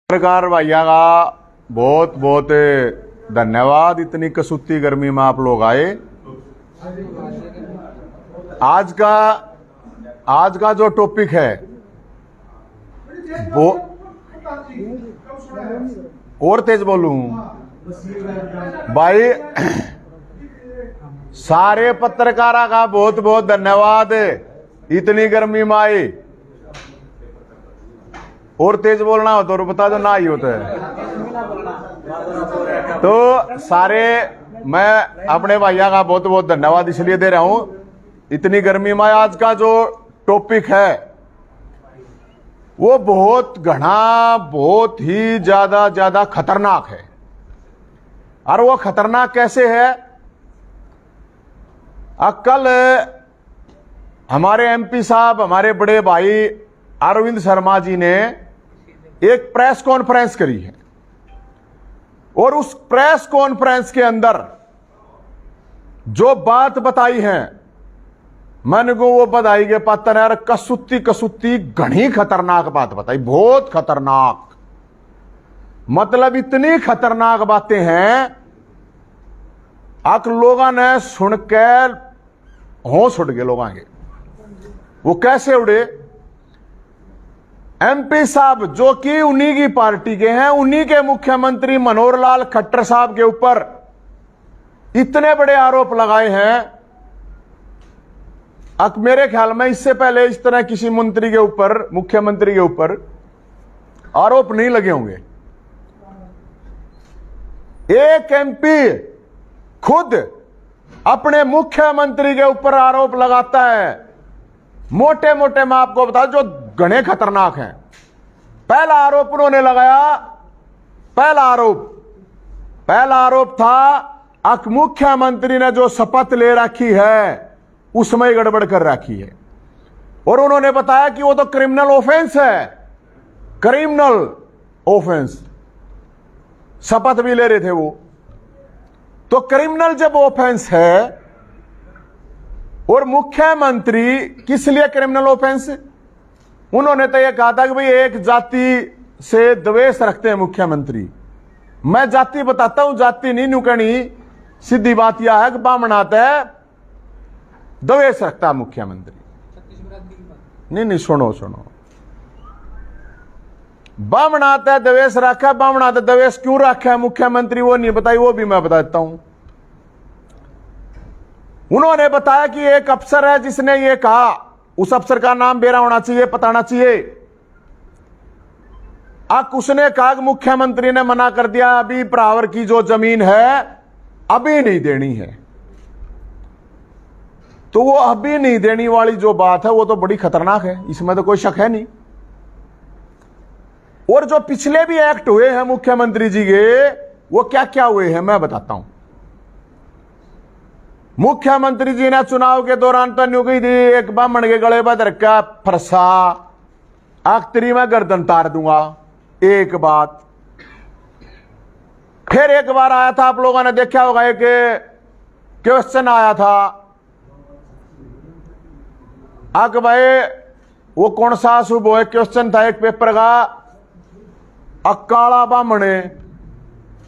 सरकार भैया का बहुत बहुत धन्यवाद। इतनी कसूती गर्मी में आप लोग आए। आज का जो टॉपिक है वो और तेज बोलूं भाई। सारे पत्रकारों का बहुत बहुत धन्यवाद। इतनी गर्मी में आए। और तेज बोलना हो तो बता दो, ना ही होता है तो सारे मैं अपने भैया का बहुत बहुत धन्यवाद इसलिए दे रहा हूं। इतनी गर्मी में आज का जो टॉपिक है वो बहुत घना, बहुत ही ज्यादा खतरनाक है। और वो खतरनाक कैसे है? कल हमारे एमपी साहब, हमारे बड़े भाई अरविंद शर्मा जी ने एक प्रेस कॉन्फ्रेंस करी है और उस प्रेस कॉन्फ्रेंस के अंदर जो बात बताई है, मैंने को वो बधाई के पात्र यार कसूती घनी खतरनाक बात बताई। बहुत खतरनाक, मतलब इतनी खतरनाक बातें हैं आप लोगों ने सुनकर होश उड़ गए लोगों के। वो कैसे उड़े? एमपी साहब जो कि उन्हीं की पार्टी के हैं, उन्हीं के मुख्यमंत्री मनोहर लाल खट्टर साहब के ऊपर इतने बड़े आरोप लगाए हैं। अब मेरे ख्याल में इससे पहले इस तरह किसी मंत्री के ऊपर, मुख्यमंत्री के ऊपर आरोप नहीं लगे होंगे। एक एमपी खुद अपने मुख्यमंत्री के ऊपर आरोप लगाता है। मोटे मोटे मैं आपको बता जो घने खतरनाक हैं। पहला आरोप उन्होंने लगाया, पहला आरोप था अब मुख्यमंत्री ने जो शपथ ले रखी है उसमें गड़बड़ कर रखी है। और उन्होंने बताया कि वो तो क्रिमिनल ऑफेंस है, क्रिमिनल ऑफेंस। शपथ भी ले रहे थे वो। तो क्रिमिनल जब ऑफेंस है और मुख्यमंत्री किस लिए क्रिमिनल ऑफेंस? उन्होंने तो यह कहा था कि भाई एक जाति से द्वेष रखते हैं मुख्यमंत्री। मैं जाति बताता हूं, जाति नहीं नुकनी। सीधी बात यह है कि बामणात है द्वेष रखता मुख्यमंत्री। नहीं सुनो बामणात है द्वेष रखा। बामणात द्वेष क्यों रखा है मुख्यमंत्री वो नहीं बताई, वो भी मैं बता देता हूं। उन्होंने बताया कि एक अफसर है जिसने ये कहा, उस अफसर का नाम बेरा होना चाहिए, बताना चाहिए। अब उसने कहा कि मुख्यमंत्री ने मना कर दिया, अभी प्रावर की जो जमीन है अभी नहीं देनी है। तो वो अभी नहीं देनी वाली जो बात है वो तो बड़ी खतरनाक है, इसमें तो कोई शक है नहीं। और जो पिछले भी एक्ट हुए हैं मुख्यमंत्री जी के, वो क्या क्या हुए हैं मैं बताता हूं। मुख्यमंत्री जी ने चुनाव के दौरान तो न्यू कही थी एक बामण के गले पर रखा फरसा, आखिरी में गर्दन तार दूंगा, एक बात। फिर एक बार आया था, आप लोगों ने देखा होगा, एक क्वेश्चन आया था आक भाई वो कौन सा सुबह क्वेश्चन था एक पेपर का, काला बामण।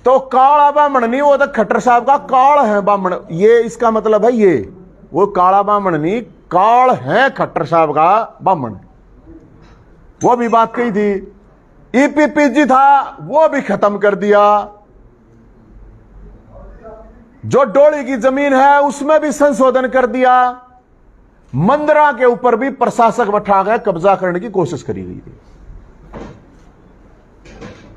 तो काला बामण नहीं, वो तो खट्टर साहब का काल है बामण। ये इसका मतलब है ये, वो काला बामण नहीं, काल है खट्टर साहब का बामण। वो भी बात कही थी। ईपीपीजी था वो भी खत्म कर दिया। जो डोली की जमीन है उसमें भी संशोधन कर दिया। मंदिरा के ऊपर भी प्रशासक बैठा गया, कब्जा करने की कोशिश करी गई थी।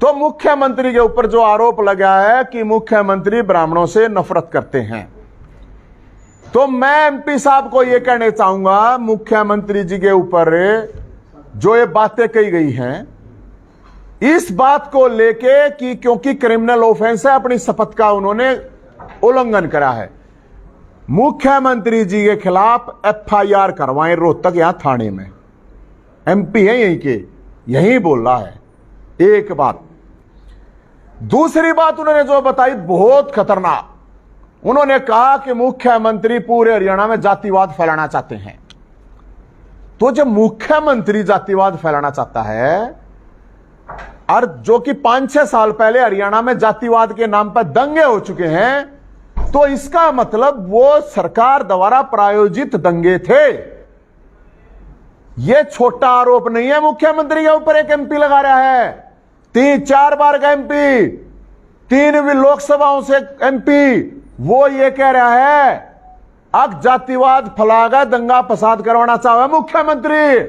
तो मुख्यमंत्री के ऊपर जो आरोप लगा है कि मुख्यमंत्री ब्राह्मणों से नफरत करते हैं, तो मैं एमपी साहब को यह कहना चाहूंगा, मुख्यमंत्री जी के ऊपर जो ये बातें कही गई हैं, इस बात को लेके कि क्योंकि क्रिमिनल ऑफेंस है, अपनी शपथ का उन्होंने उल्लंघन करा है, मुख्यमंत्री जी के खिलाफ एफआईआर करवाएं रोहतक यहां थाने में। एमपी है यहीं के, यहीं बोल रहा है। एक बात। दूसरी बात उन्होंने जो बताई बहुत खतरनाक। उन्होंने कहा कि मुख्यमंत्री पूरे हरियाणा में जातिवाद फैलाना चाहते हैं। तो जब मुख्यमंत्री जातिवाद फैलाना चाहता है, और जो कि 5-6 साल पहले हरियाणा में जातिवाद के नाम पर दंगे हो चुके हैं, तो इसका मतलब वो सरकार द्वारा प्रायोजित दंगे थे। ये छोटा आरोप नहीं है मुख्यमंत्री के ऊपर एक एमपी लगा रहा है, 3-4 बार का एमपी, 3 लोकसभाओं से एमपी, वो ये कह रहा है अब जातिवाद फैलागा, दंगा फसाद करवाना चाहे मुख्यमंत्री।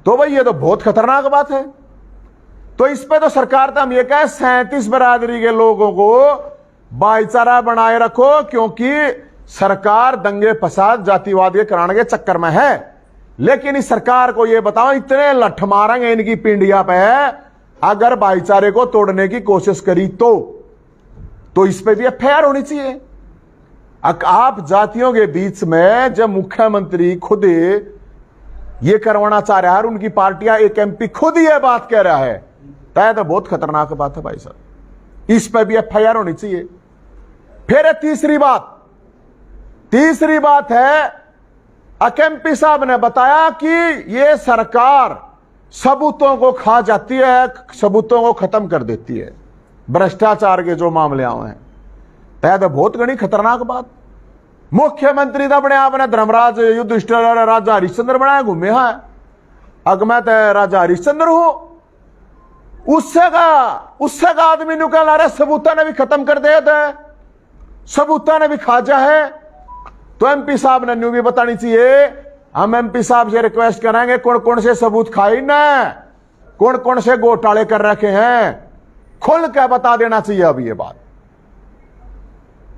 तो भाई ये तो बहुत खतरनाक बात है। तो इस पे तो सरकार तो हम ये कहें 37 बरादरी के लोगों को भाईचारा बनाए रखो, क्योंकि सरकार दंगे फसाद जातिवाद के कराने के चक्कर में है। लेकिन इस सरकार को यह बताओ, इतने लठ मारेंगे इनकी पिंडिया पे अगर भाईचारे को तोड़ने की कोशिश करी तो इस पे भी एफआईआर होनी चाहिए। आप जातियों के बीच में जब मुख्यमंत्री खुद ये करवाना चाह रहा है और उनकी पार्टियां, एक एमपी खुद ये बात कह रहा है, तो बहुत खतरनाक बात है भाई साहब। इस पे भी एफआईआर होनी चाहिए। फिर तीसरी बात है, एमपी साहब ने बताया कि ये सरकार सबूतों को खा जाती है, सबूतों को खत्म कर देती है, भ्रष्टाचार के जो मामले आए हैं। तो बहुत घनी खतरनाक बात। मुख्यमंत्री तो अपने आपने धर्मराज युधिष्ठिर राजा हरिश्चंद्र बनाया घूमे है, अग मैं तो राजा हरिश्चंद्र हूं। उससे का आदमी निकल आ रहा, सबूता ने भी खत्म कर दिया था, सबूता ने भी खाजा है। तो एमपी साहब ने न्यू भी बतानी चाहिए। हम एमपी साहब से रिक्वेस्ट करेंगे, कौन कौन से सबूत खाई ना, कौन कौन से घोटाले कर रखे हैं, खुल के बता देना चाहिए अब ये बात।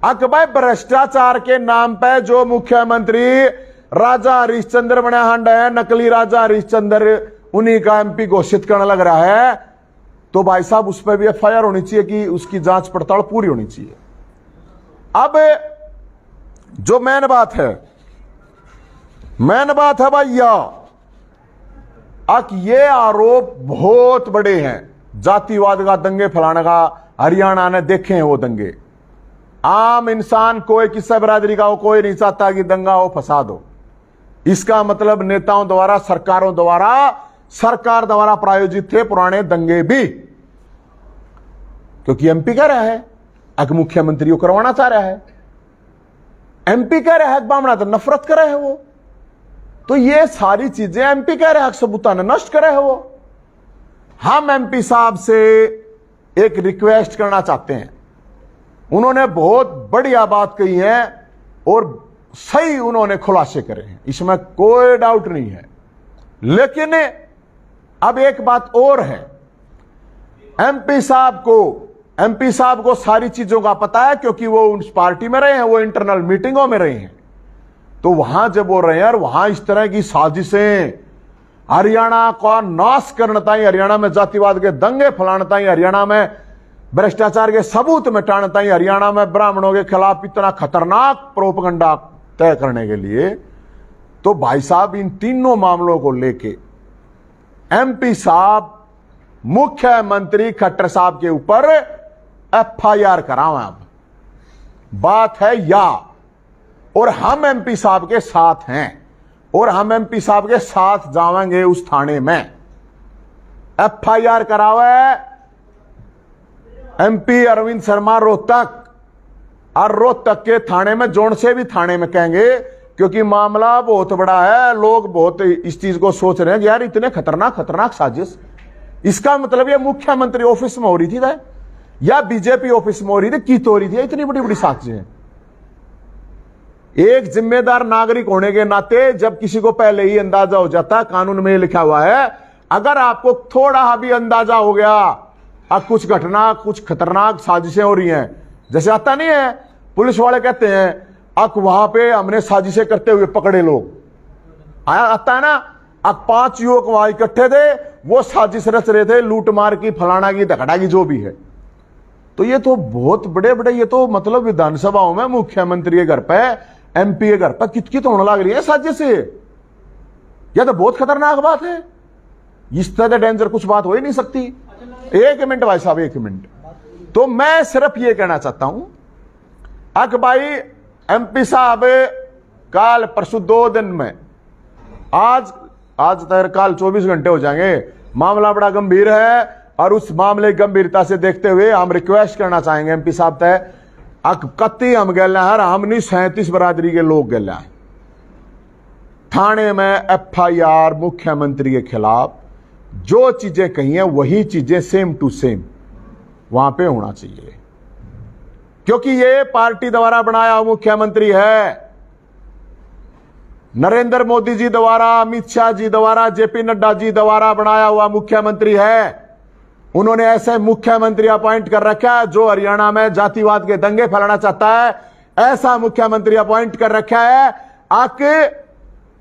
भाई भ्रष्टाचार के नाम पे जो मुख्यमंत्री राजा हरिश्चंद्र बने हंड है, नकली राजा हरिश्चंद्र, उन्हीं का एमपी घोषित करने लग रहा है, तो भाई साहब उस पर भी एफआईआर होनी चाहिए कि उसकी जांच पड़ताल पूरी होनी चाहिए। अब जो मेन बात है भैया, ये आरोप बहुत बड़े हैं, जातिवाद का दंगे फैलाने का। हरियाणा ने देखे हैं वो दंगे। आम इंसान कोई किसी बरादरी का हो, कोई नहीं चाहता कि दंगा हो, फसाद हो। इसका मतलब नेताओं द्वारा, सरकार द्वारा प्रायोजित थे पुराने दंगे भी, क्योंकि एमपी कह रहा है अगर मुख्यमंत्री को करवाना चाह रहा है, एमपी कह रहा है बामना तो नफरत करे है वो। तो ये सारी चीजें एमपी कह रहे हैं, सबूता ने नष्ट करे है वो। हम एमपी साहब से एक रिक्वेस्ट करना चाहते हैं। उन्होंने बहुत बढ़िया बात कही है और सही उन्होंने खुलासे करे हैं, इसमें कोई डाउट नहीं है। लेकिन अब एक बात और है, एमपी साहब को सारी चीजों का पता है, क्योंकि वो उस पार्टी में रहे हैं, वो इंटरनल मीटिंगों में रहे हैं। तो वहां जब वो रहे हैं और वहां इस तरह की साजिशें, हरियाणा का नाश करना ताई, हरियाणा में जातिवाद के दंगे फैलाना ताई, हरियाणा में भ्रष्टाचार के सबूत मिटाना ताई, हरियाणा में ब्राह्मणों के खिलाफ इतना खतरनाक प्रोपगंडा तय करने के लिए, तो भाई साहब इन तीनों मामलों को लेके एमपी साहब मुख्यमंत्री खट्टर साहब के ऊपर एफआईआर करावें। अब बात है या, और हम एमपी साहब के साथ हैं और हम एमपी साहब के साथ जाएंगे उस थाने में, एफआईआर करावे एमपी अरविंद शर्मा रोहतक, और रोहतक के थाने में, जोन से भी थाने में कहेंगे, क्योंकि मामला बहुत बड़ा है। लोग बहुत इस चीज को सोच रहे हैं कि यार इतने खतरनाक साजिश, इसका मतलब ये मुख्यमंत्री ऑफिस में हो रही थी या बीजेपी ऑफिस में हो रही थी, की तो हो रही थी इतनी बड़ी बड़ी साजिशें। एक जिम्मेदार नागरिक होने के नाते जब किसी को पहले ही अंदाजा हो जाता, कानून में लिखा हुआ है, अगर आपको थोड़ा भी अंदाजा हो गया अब कुछ घटना, कुछ खतरनाक साजिशें हो रही हैं, जैसे आता नहीं है पुलिस वाले कहते हैं अब वहां पे हमने साजिशें करते हुए पकड़े लोग, आया आता है ना, अब 5 युवक वहां इकट्ठे थे, वो साजिश रच रहे थे, लूट मार की, फलाना की, धकड़ा की, जो भी है। तो ये तो बहुत बड़े बड़े, ये तो मतलब विधानसभाओं में मुख्यमंत्री के घर पे, एमपी के घर पर कित होने लग रही है साजिश। यह तो बहुत खतरनाक बात है, इस तरह डेंजर कुछ बात हो ही नहीं सकती। एक मिनट भाई साहब, 1 मिनट। तो मैं सिर्फ ये कहना चाहता हूं, अक भाई एमपी साहब काल परसों 2 दिन में, आज तक काल 24 घंटे हो जाएंगे, मामला बड़ा गंभीर है। और उस मामले की गंभीरता से देखते हुए हम रिक्वेस्ट करना चाहेंगे एमपी साहब तय कत्ती हम गल हर हमनी 37 बरादरी के लोग गल थाने में FIR मुख्यमंत्री के खिलाफ जो चीजें कही हैं वही चीजें सेम टू सेम वहां पे होना चाहिए, क्योंकि ये पार्टी द्वारा बनाया हुआ मुख्यमंत्री है। नरेंद्र मोदी जी द्वारा, अमित शाह जी द्वारा, JP नड्डा जी द्वारा बनाया हुआ मुख्यमंत्री है। उन्होंने ऐसे मुख्यमंत्री अपॉइंट कर रखा है जो हरियाणा में जातिवाद के दंगे फैलाना चाहता है। ऐसा मुख्यमंत्री अपॉइंट कर रखा है आके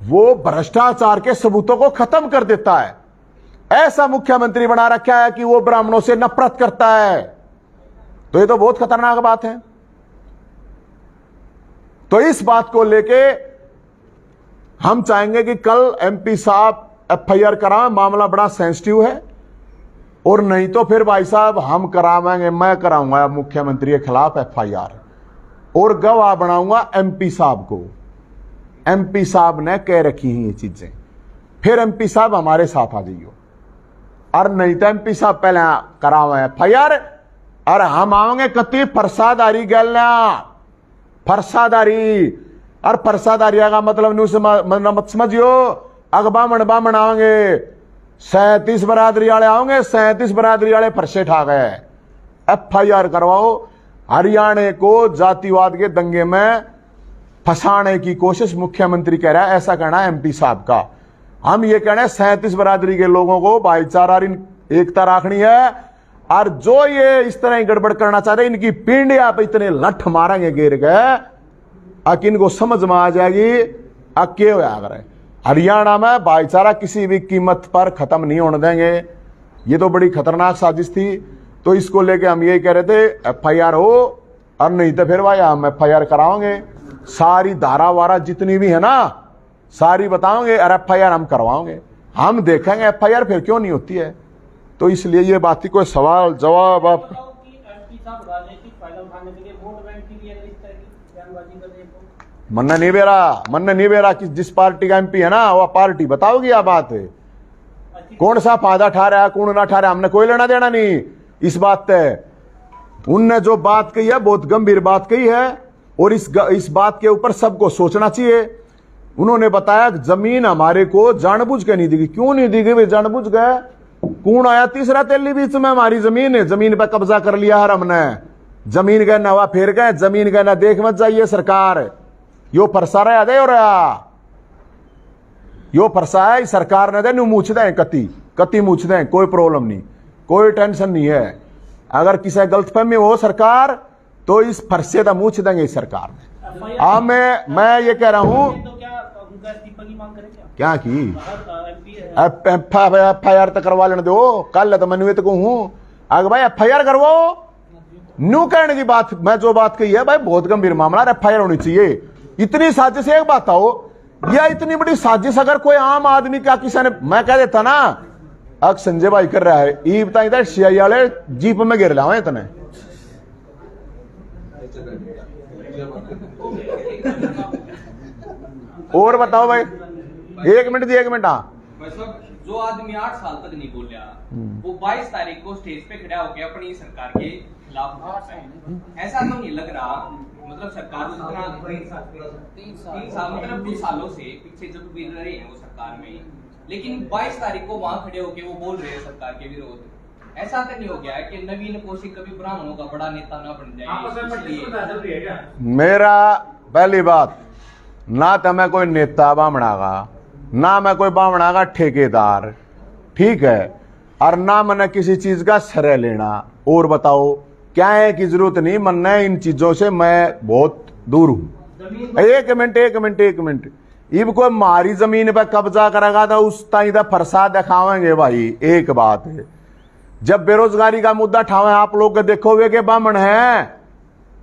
वो भ्रष्टाचार के सबूतों को खत्म कर देता है। ऐसा मुख्यमंत्री बना रखा है कि वो ब्राह्मणों से नफरत करता है। तो ये तो बहुत खतरनाक बात है। तो इस बात को लेके हम चाहेंगे कि कल MP साहब FIR कराएं, मामला बड़ा सेंसिटिव है। और नहीं तो फिर भाई साहब हम करावाएंगे, मैं कराऊंगा मुख्यमंत्री के खिलाफ FIR और गवाह बनाऊंगा MP साहब को। MP साहब ने कह रखी हैं ये चीजें, फिर MP साहब हमारे साथ आ जाइयो। और नहीं तो MP साहब पहले करावे FIR और हम आवेंगे कति फरसादारी गलना फरसादारी। और फरसादारी का मतलब मत समझियो अग बामण आवेंगे 37 बरादरी वाले आओगे, 37 बरादरी वाले फरसे ठा गए। FIR करवाओ। हरियाणा को जातिवाद के दंगे में फंसाने की कोशिश मुख्यमंत्री कह रहा है, ऐसा कहना है MP साहब का। हम ये कह रहे हैं 37 बरादरी के लोगों को भाईचारा एकता रखनी है। और जो ये इस तरह गड़बड़ करना चाह रहे हैं इनकी पिंडिया पे इतने लठ मारेंगे गिर गए इनको समझ में आ जाएगी अके अगर हरियाणा में भाईचारा किसी भी कीमत पर खत्म नहीं होने देंगे। ये तो बड़ी खतरनाक साजिश थी। तो इसको लेके हम यही कह रहे थे FIR हो और नहीं तो फिर भाई हम FIR कराओगे। सारी धारा वारा जितनी भी है ना सारी बताओगे और FIR हम करवाओगे। हम देखेंगे FIR फिर क्यों नहीं होती है। तो इसलिए ये बात ही कोई सवाल जवाब आप मन नहीं बेरा कि जिस पार्टी का MP है ना वह पार्टी बताओगी क्या बात है, कौन सा फायदा ठा रहा है कौन ना ठा रहा है, हमने कोई लेना देना नहीं इस बात से। उनने जो बात कही है बहुत गंभीर बात कही है और इस बात के ऊपर सबको सोचना चाहिए। उन्होंने बताया जमीन हमारे को जानबूझ के नहीं दी गई। क्यों नहीं दी गई? जानबूझ गए। कौन आया तीसरा तेली बीच में हमारी जमीन है, जमीन पे कब्जा कर लिया है हमने। जमीन का नवा फेर गए, जमीन का ना देख मत जाइए सरकार। यो फरसा रहा दे और यो फरसा है सरकार ने दे नु मूछ दे कति मूछ दे, कोई प्रॉब्लम नहीं, कोई टेंशन नहीं है। अगर किसी गलतफहमी हो सरकार तो इस फरसे का मूछ देंगे सरकार ने। मैं ये कह रहा हूं क्या की FIR तो करवा लेने दो। कल तो मैं तो हूं अगर भाई FIR करवाओ न्यू कहने की बात। मैं जो बात कही है भाई बहुत गंभीर मामला, FIR होनी चाहिए। इतनी साजिश एक बात हो या इतनी बड़ी साजिश अगर कोई आम आदमी का किसी ने मैं कह देता ना अब संजय भाई कर रहा है ई बताई था CI वाले जीप में गिर लाओ इतने। और बताओ भाई 1 मिनट दी 1 मिनट। हाँ जो आदमी 8 साल तक नहीं बोलिया वो 22 तारीख को स्टेज पे खड़ा होकर अपनी सरकार के खिलाफ ऐसा तो नहीं लग रहा। मतलब सरकार 3 साल मतलब 2 सालों से पीछे जब भी रहे हैं वो सरकार में, लेकिन 22 तारीख को वहां खड़े होकर वो बोल रहे हैं सरकार के विरोध। ऐसा तो नहीं हो गया कि नवीन कौशिक कभी ब्राह्मणों का बड़ा नेता ना बन जाए? मेरा पहली बात ना तो मैं कोई नेता बामणा का, ना मैं कोई बामणा का ठेकेदार, ठीक है, और ना मैंने किसी चीज का श्रेय लेना। और बताओ क्या है की जरूरत नहीं, मन इन चीजों से मैं बहुत दूर हूं। एक मिनट इब कोई मारी जमीन पर कब्जा करेगा तो उस ताई का फरसा दिखावेंगे भाई। एक बात है जब बेरोजगारी का मुद्दा ठावे आप लोग देखोगे कि बामण है।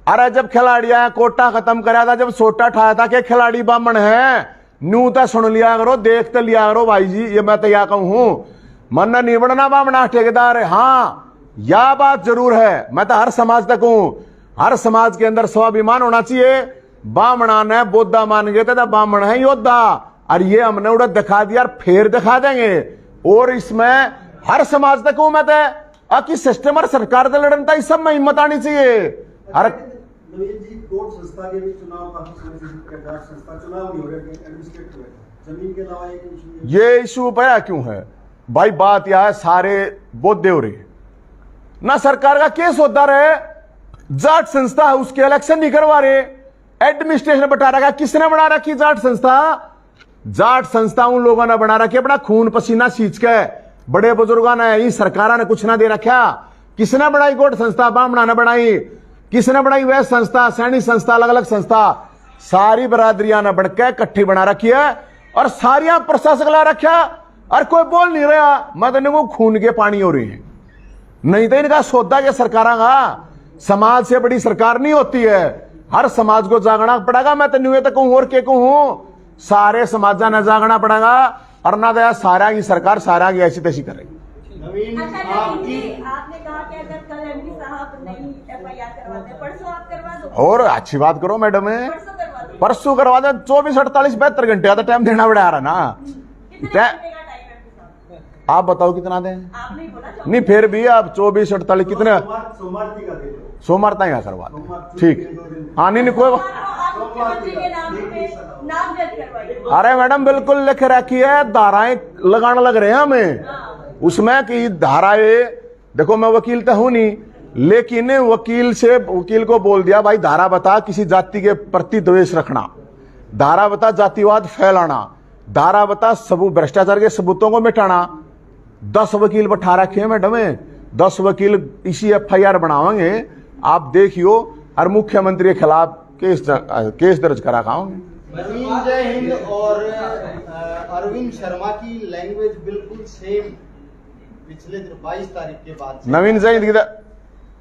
अरे जब खिलाड़िया कोटा खत्म कराया था, जब सोटा ठाया था कि खिलाड़ी बामण है, न्यू तो सुन लिया करो, देख तो लिया करो भाई जी। ये मैं तो या कहूं मन नहीं बनना बामणा ठेकेदार है। हाँ यह बात जरूर है, मैं तो हर समाज तक हूं, हर समाज के अंदर स्वाभिमान होना चाहिए। बामणा ने बोधा मान गए थे बामण है योद्धा, और ये हमने उड़ा दिखा दिया और फिर दिखा देंगे। और इसमें हर समाज तक हूं मैं तो, कि सिस्टम और सरकार से लड़न था, इस सब में हिम्मत आनी चाहिए। अरे नवीन जी, कोर्ट संस्था के भी चुनाव काफी समय से जाट संस्था चुनाव नहीं हो रहे, एडमिनिस्ट्रेटिव है, जमीन के अलावा एक इशू ये इशू बया क्यों है भाई? बात यह है, सारे बोधे हो रहे ना, सरकार का केस होता रहे, जाट संस्था है उसके इलेक्शन नहीं करवा रहे, एडमिनिस्ट्रेशन बता रखा। किसने बना रखी जाट संस्था? जाट संस्था उन लोगों ने बना रखी अपना खून पसीना सींच के, बड़े बुजुर्गों ने, ये सरकार ने कुछ ना दे रखा। किसने बनाई गोट संस्था? बामणा ने बनाई। किसने बनाई? वह संस्था, सैनिक संस्था, अलग अलग संस्था, सारी बरादरियां ने बढ़के इकट्ठी बना रखी है और सारिया प्रशासक ला रखा। और कोई बोल नहीं रहा, मतलब खून के पानी हो रहे हैं। नहीं तो इनका सौदा के सरकार का, समाज से बड़ी सरकार नहीं होती है, हर समाज को जागना पड़ेगा। मैं तो न्यू तक कहूं और के कहूं, सारे समाजा ने जागना पड़ेगा, और ना दया सारा की सरकार सारा की ऐसी तैसी करेगी। नवीन अच्छा नवीन जी, आपने कहा कि अगर कल एमपी साहब नहीं एफआईआर करवाते, परसों आप करवा दो। और अच्छी बात करो मैडम, परसों करवा दो। परसों करवा दे। 24, 48, 72 घंटे का टाइम देना पड़ा रहा ना। कितने घंटे का टाइम एमपी साहब? आप बताओ कितना दें? आपने ही बोला नहीं फिर भी आप 24, 48 कितने? सोमवार की का दे दो। सोमवार तक करवा दें, ठीक। हाँ नहीं कोई, आप मुख्यमंत्री के नाम पे नाम दर्ज करवाइए। अरे मैडम बिल्कुल लिख रखी है, धाराएं लगाने लग रहे हैं हमें उसमें कि धाराएं, देखो मैं वकील तो हूं नहीं, लेकिन वकील को बोल दिया भाई धारा बता किसी जाति के प्रति द्वेष रखना, धारा बता जातिवाद फैलाना, धारा बता भ्रष्टाचार के सबूतों को मिटाना। 10 वकील बैठा रखे हैं मैडम, 10 वकील इसी एफआईआर बनावेंगे, आप देखियो, और मुख्यमंत्री के खिलाफ केस दर्ज करा खाओगे। नवीन जय हिंद और अरविंद शर्मा की लैंग्वेज बिल्कुल सेम पिछले 22 तारीख के बाद से। नवीन जय हिंद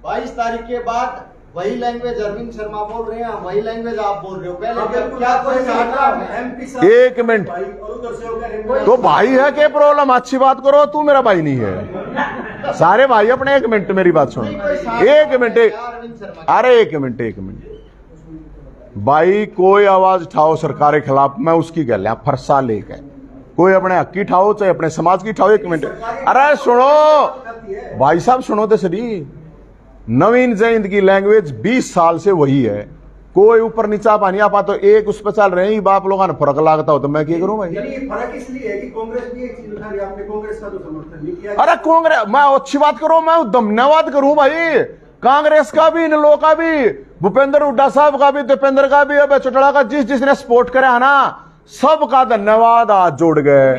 22 तारीख के बाद वही लैंग्वेज अरविंद शर्मा बोल रहे हैं, वही लैंग्वेज आप बोल रहे हो। पहले क्या कोई साझा है? एमपी साहब एक मिनट, भाई और उधर से होकर तो भाई है क्या प्रॉब्लम? अच्छी बात करो, तू मेरा भाई नहीं है, सारे भाई अपने। एक मिनट मेरी बात सुनो, एक मिनट, अरविंद शर्मा अरे एक मिनट भाई, कोई आवाज उठाओ सरकार के खिलाफ, मैं उसकी गल है फरसा लेके, कोई अपने हक की ठाओ चाहे अपने समाज की ठाओ। एक मिनट, अरे सुनो भाई साहब, सुनो तो सही। नवीन जयंत की लैंग्वेज 20 साल से वही है, कोई ऊपर नीचा पानी आपा तो एक उस पर चल रहे हैं, बाप लोगों ने फर्क लागता हो तो मैं क्या करूं भाई? यानी फर्क इसलिए है कि कांग्रेस भी एक चीज उठा रही है, आपने कांग्रेस का तो समर्थन नहीं किया। अरे कांग्रेस, मैं अच्छी बात करूं, मैं धन्यवाद करूं भाई, कांग्रेस का भी, इन लोगों का भी, भूपेंद्र हुड्डा साहब का भी, दीपेंद्र का भी, अब चौटाला का, जिसने सपोर्ट करा है ना, सबका धन्यवाद, हाथ जोड़ गए।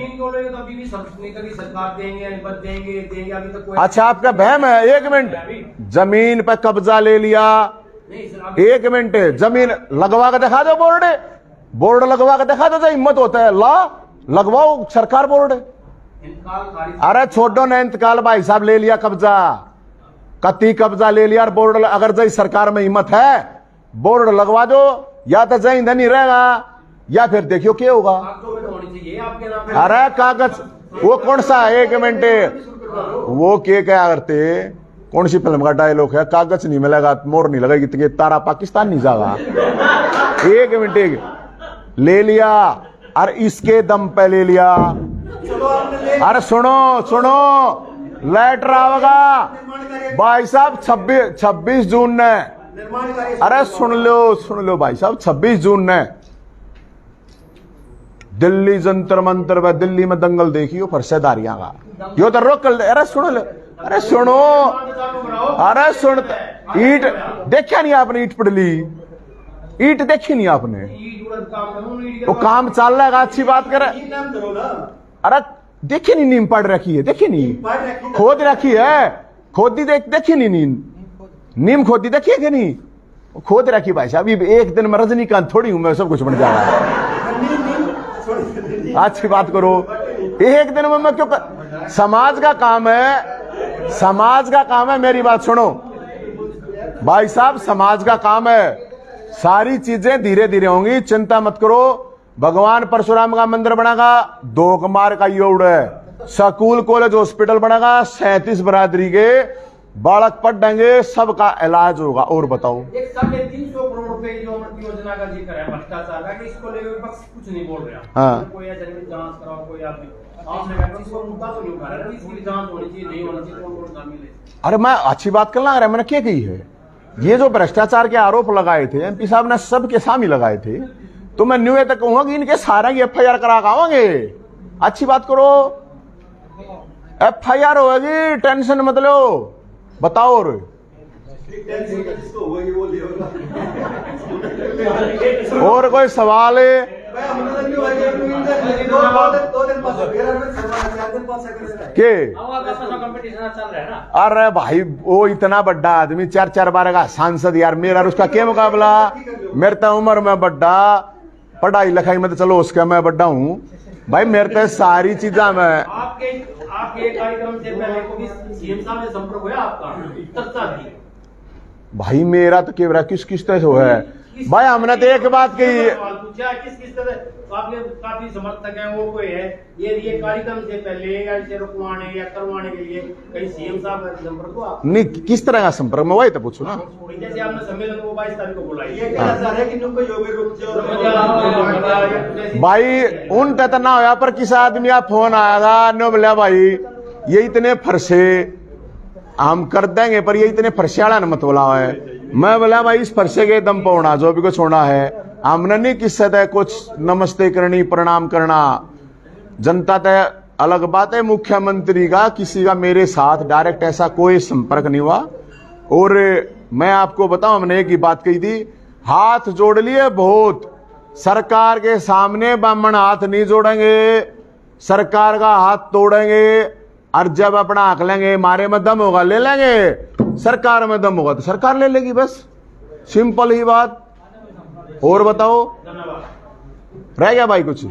अच्छा आपका बहम है? एक मिनट, जमीन पर कब्जा ले लिया, एक मिनट, जमीन लगवा के दिखा दो, बोर्ड लगवा के दिखा दो, जो हिम्मत होता है ला लगवाओ सरकार बोर्ड। अरे छोड़ो ना इंतकाल, भाई साहब ले लिया कब्जा, कति कब्जा ले लिया, और बोर्ड अगर जय सरकार में हिम्मत है बोर्ड लगवा दो, या तो जय नहीं रहेगा या फिर देखियो क्या होगा। अरे कागज वो कौन सा है? एक मिनट, वो क्या करते, कौन सी फिल्म का डायलॉग है? कागज नहीं मिलेगा मोर नहीं लगेगी तो तारा पाकिस्तान नहीं जाएगा। एक मिनट, ले लिया, और इसके दम पे ले लिया। अरे सुनो लेटर आवेगा भाई साहब 26 जून ने। अरे सुन लो भाई साहब, 26 जून ने दिल्ली जंतर मंतर में, दिल्ली में दंगल देखियो फरसेदारियां का, यो तो रोक कर। अरे सुनो, अरे सुन, ईट देखा नहीं आपने? ईट पड़ली, ईट देखी नहीं आपने? वो काम चल रहा है, अच्छी बात करे। अरे देखी नहीं, नीम पड़ रखी है, देखी नहीं? खोद रखी है, खोदी देखी नहीं? नीम खोदी देखिए कि नहीं? खोद रखी भाई साहब, एक दिन में रजनीकांत थोड़ी हूं मैं, सब कुछ बन जाएगा। अच्छी बात करो, एक दिन में मैं क्यों समाज का काम है, समाज का काम है, मेरी बात सुनो भाई साहब, समाज का काम है, सारी चीजें धीरे धीरे होंगी, चिंता मत करो। भगवान परशुराम का मंदिर बनेगा, 2 कमार का योड़ है, स्कूल कॉलेज हॉस्पिटल बनेगा, 37 बरादरी के बालक पढ़ेंगे, सबका इलाज होगा। और बताओ, एक 350 करोड़ रुपए जो अमृत योजना का जिक्र है भ्रष्टाचार का, कि इसको लेकर विपक्ष कुछ नहीं बोल रहा। हाँ। कोई ऐसा जांच कराओ, कोई आप आपने कहा कि वो मुद्दा तो नहीं उठा रहा है, इसकी जांच होनी चाहिए, नहीं होनी चाहिए, कौन कौन शामिल है। अरे मैं अच्छी बात करना आ रहा है, मैंने क्या कही है? ये जो भ्रष्टाचार के आरोप लगाए थे एमपी साहब ने सबके सामने लगाए थे, तो मैं न्यू तक कहूंगा कि इनके सारा की FIR करा आवांगे। अच्छी बात करो, FIR होगी, टेंशन मत लो। बताओ और जिसको होगी वो ले होगा। और कोई सवाल है? भाई हम तो नहीं होएगा, दो दिन पास हो गया, 4 दिन पास है के अब आपका तो कंपटीशन चल रहा है ना। अरे भाई वो इतना बड़ा आदमी 4 बार का सांसद यार, मेरा और उसका क्या मुकाबला? मेरे तो उम्र में बड़ा, पढ़ाई लिखाई में तो चलो उसका मैं बड़ा हूँ भाई, मेरे तो सारी चीजा में। आपके कार्यक्रम से पहले को भी सीएम साहब से संपर्क हुआ आपका, चर्चा की? भाई मेरा तो केवरा किस किस तरह से हुआ है भाई, हमने तो एक बात कही। पूछा किस तरह तो आपके काफी समर्थक हैं, वो कोई है ये कार्यक्रम से पहले या इसे रुकवाने या करवाने के लिए कहीं सीएम साहब का संपर्क हुआ? नहीं, किस तरह का संपर्क में, वही तो पूछू ना। जैसे आपने सम्मेलन को 22 तारीख को बुलाई, ये कहना चाह रहे हैं कि इनको योगी रुक जाओ। भाई उन तक ना होया, पर किस आदमी का फोन आया था, नो बोला भाई ये इतने फरसे हम कर देंगे, पर ये इतने फरसे वाला न मत बोला है। मैं बोला भाई इस फरसे के दम पौना जो भी कुछ होना है, हमने नहीं किस्सा है कुछ नमस्ते करनी, प्रणाम करना, जनता तय अलग बात है। मुख्यमंत्री का किसी का मेरे साथ डायरेक्ट ऐसा कोई संपर्क नहीं हुआ। और मैं आपको बताऊं, हमने एक ही बात कही थी, हाथ जोड़ लिए बहुत, सरकार के सामने ब्राह्मण हाथ नहीं जोड़ेंगे, सरकार का हाथ तोड़ेंगे, और जब अपना हक लेंगे, मारे में दम होगा ले लेंगे, सरकार में दम होगा तो सरकार ले लेगी, बस सिंपल ही बात। और बताओ, रह गया भाई कुछ?